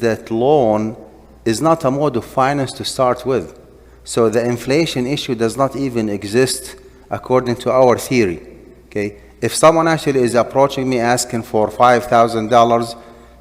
that loan is not a mode of finance to start with. So the inflation issue does not even exist according to our theory. Okay? If someone actually is approaching me asking for $5,000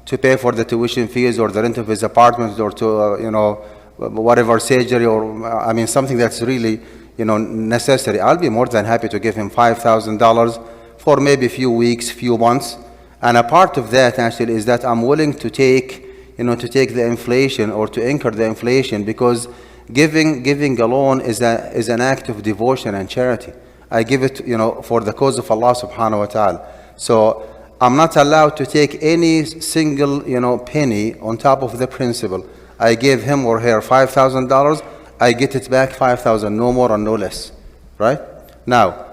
to pay for the tuition fees or the rent of his apartment or to, whatever surgery or, something that's really, necessary, I'll be more than happy to give him $5,000 for maybe a few weeks, few months. And a part of that actually is that I'm willing to take the inflation or to incur the inflation, because giving a loan is an act of devotion and charity. I give it, for the cause of Allah subhanahu wa ta'ala. So I'm not allowed to take any single, penny on top of the principal. I give him or her $5,000, I get it back $5,000, no more and no less, right? Now,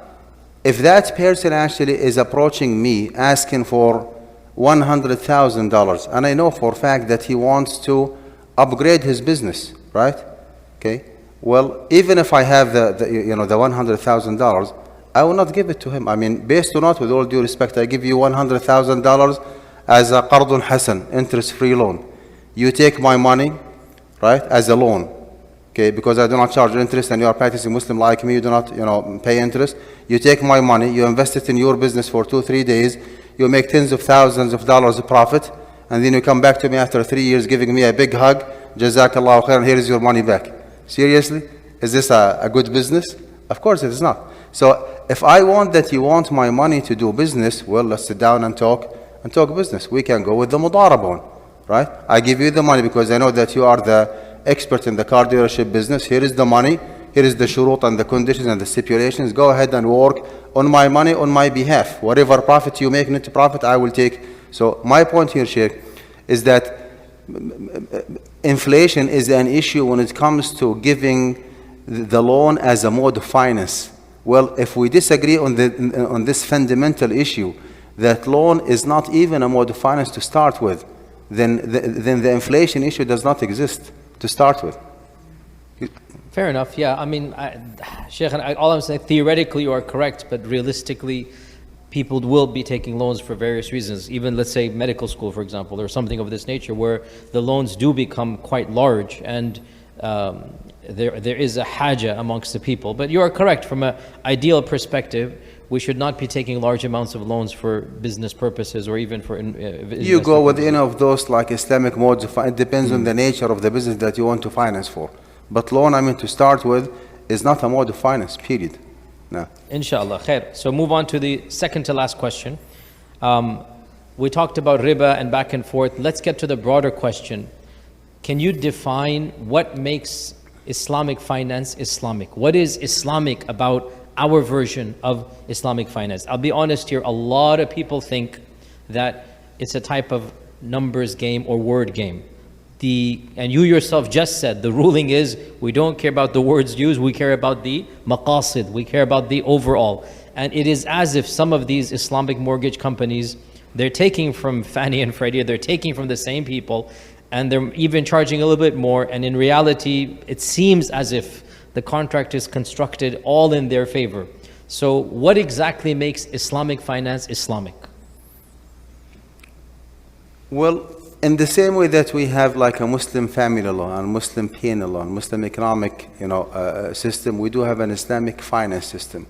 if that person actually is approaching me asking for $100,000, and I know for a fact that he wants to upgrade his business, right? Okay. Well, even if I have the $100,000, I will not give it to him. Based on what, with all due respect, I give you $100,000 as a qardun hasan, interest-free loan. You take my money, right, as a loan. Okay, because I do not charge interest, and you are practicing Muslim like me, you do not, pay interest. You take my money, you invest it in your business for 2-3 days, you make tens of thousands of dollars of profit, and then you come back to me after 3 years giving me a big hug, Jazakallahu khairan, here is your money back. Seriously? Is this a good business? Of course it is not. So if I want that you want my money to do business, well, let's sit down and talk business. We can go with the mudaraba, right? I give you the money because I know that you are the expert in the car dealership business. Here is the money. Here is the shurut and the conditions and the stipulations. Go ahead and work on my money on my behalf. Whatever profit you make, net profit, I will take. So my point here, Sheikh, is that inflation is an issue when it comes to giving the loan as a mode of finance. Well, if we disagree on this fundamental issue, that loan is not even a mode of finance to start with, then the inflation issue does not exist to start with. Fair enough. Yeah. Sheikh, all I'm saying, theoretically you are correct, but realistically, people will be taking loans for various reasons. Even, let's say, medical school, for example, or something of this nature, where the loans do become quite large, and there is a haja amongst the people. But you are correct. From an ideal perspective, we should not be taking large amounts of loans for business purposes or even for you go with any of those like Islamic modes of finance. It depends on the nature of the business that you want to finance for. But loan, to start with, is not a mode of finance, period. No. Inshallah, khair. So move on to the second to last question. We talked about riba and back and forth. Let's get to the broader question. Can you define what makes Islamic finance Islamic? What is Islamic about our version of Islamic finance? I'll be honest here, a lot of people think that it's a type of numbers game or word game. And you yourself just said, the ruling is we don't care about the words used, we care about the maqasid, we care about the overall. And it is as if some of these Islamic mortgage companies, they're taking from Fannie and Freddie, they're taking from the same people, and they're even charging a little bit more. And in reality, it seems as if the contract is constructed all in their favor. So what exactly makes Islamic finance Islamic? Well, in the same way that we have like a Muslim family law and Muslim penal law and Muslim economic system, we do have an Islamic finance system.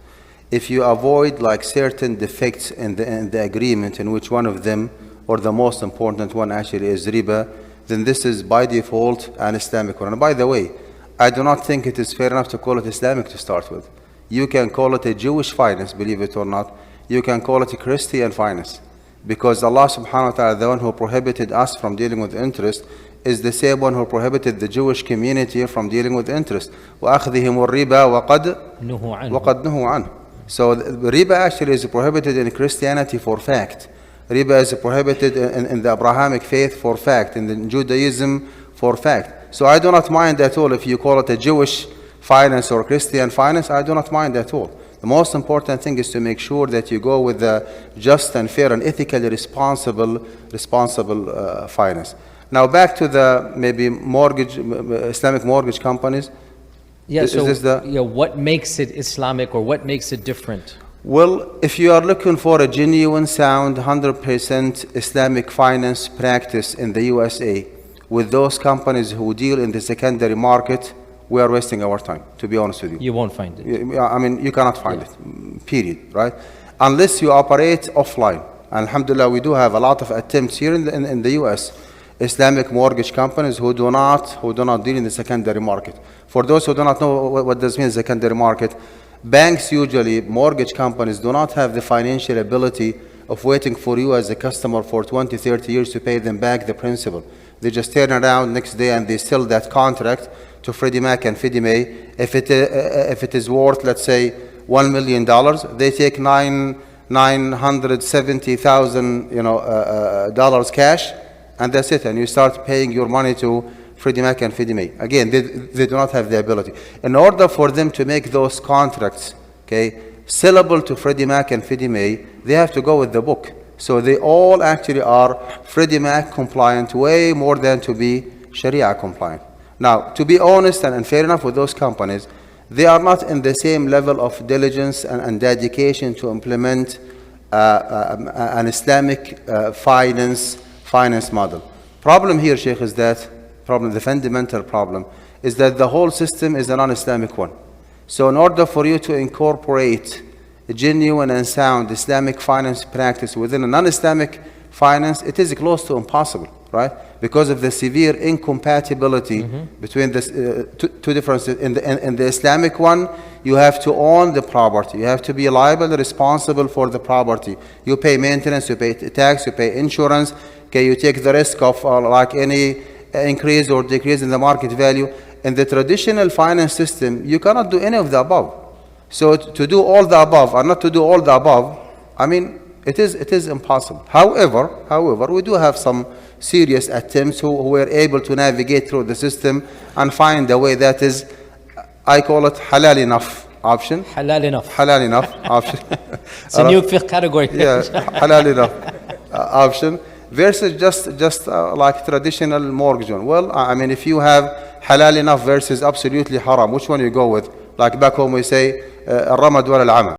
If you avoid like certain defects in the agreement, in which one of them or the most important one actually is riba, then this is by default an Islamic one. And by the way, I do not think it is fair enough to call it Islamic to start with. You can call it a Jewish finance, believe it or not. You can call it a Christian finance. Because Allah subhanahu wa ta'ala, the one who prohibited us from dealing with interest, is the same one who prohibited the Jewish community from dealing with interest. وَأَخْذِهِمُ الرِّبَا وَقَدْ نُهُوا عَنْهُ. So riba actually is prohibited in Christianity for fact. Riba is prohibited in the Abrahamic faith for fact, in the Judaism for fact. So I do not mind at all if you call it a Jewish finance or Christian finance. I do not mind at all. The most important thing is to make sure that you go with the just and fair and ethically responsible finance. Now back to the maybe Islamic mortgage companies. Yeah, what makes it Islamic or what makes it different? Well, if you are looking for a genuine, sound, 100% Islamic finance practice in the USA, with those companies who deal in the secondary market, we are wasting our time, to be honest with you. You won't find it. I mean, you cannot find it, period, right? Unless you operate offline. Alhamdulillah, we do have a lot of attempts here in the US, Islamic mortgage companies who do not deal in the secondary market. For those who do not know what this means, secondary market, banks usually, mortgage companies do not have the financial ability of waiting for you as a customer for 20, 30 years to pay them back the principal. They just turn around next day and they sell that contract to Freddie Mac and Fannie Mae. If it is worth, let's say, $1 million, they take $970,000 dollars cash, and that's it. And you start paying your money to Freddie Mac and Fannie Mae. Again, they do not have the ability. In order for them to make those contracts, okay, sellable to Freddie Mac and Fannie Mae, they have to go with the book. So they all actually are Freddie Mac compliant way more than to be Sharia compliant. Now, to be honest and fair enough with those companies, they are not in the same level of diligence and dedication to implement an Islamic finance model. Problem here, Sheikh, is that the fundamental problem is that the whole system is a non-Islamic one. So in order for you to incorporate a genuine and sound Islamic finance practice within a non-Islamic finance, it is close to impossible, right? Because of the severe incompatibility between this two differences. In the Islamic one, you have to own the property. You have to be liable, responsible for the property. You pay maintenance, you pay tax, you pay insurance. Okay, you take the risk of like any increase or decrease in the market value. In the traditional finance system, you cannot do any of the above. So to do all the above or not to do all the above, I mean, it is impossible. However, we do have some serious attempts who were able to navigate through the system and find a way that is, I call it halal enough option. Halal enough. Halal enough option. It's a new fiqh category. Yeah, halal enough option versus just like traditional mortgage one. Well, I mean, if you have halal enough versus absolutely haram, which one you go with? Like back home we say, الرمد ولا العمى.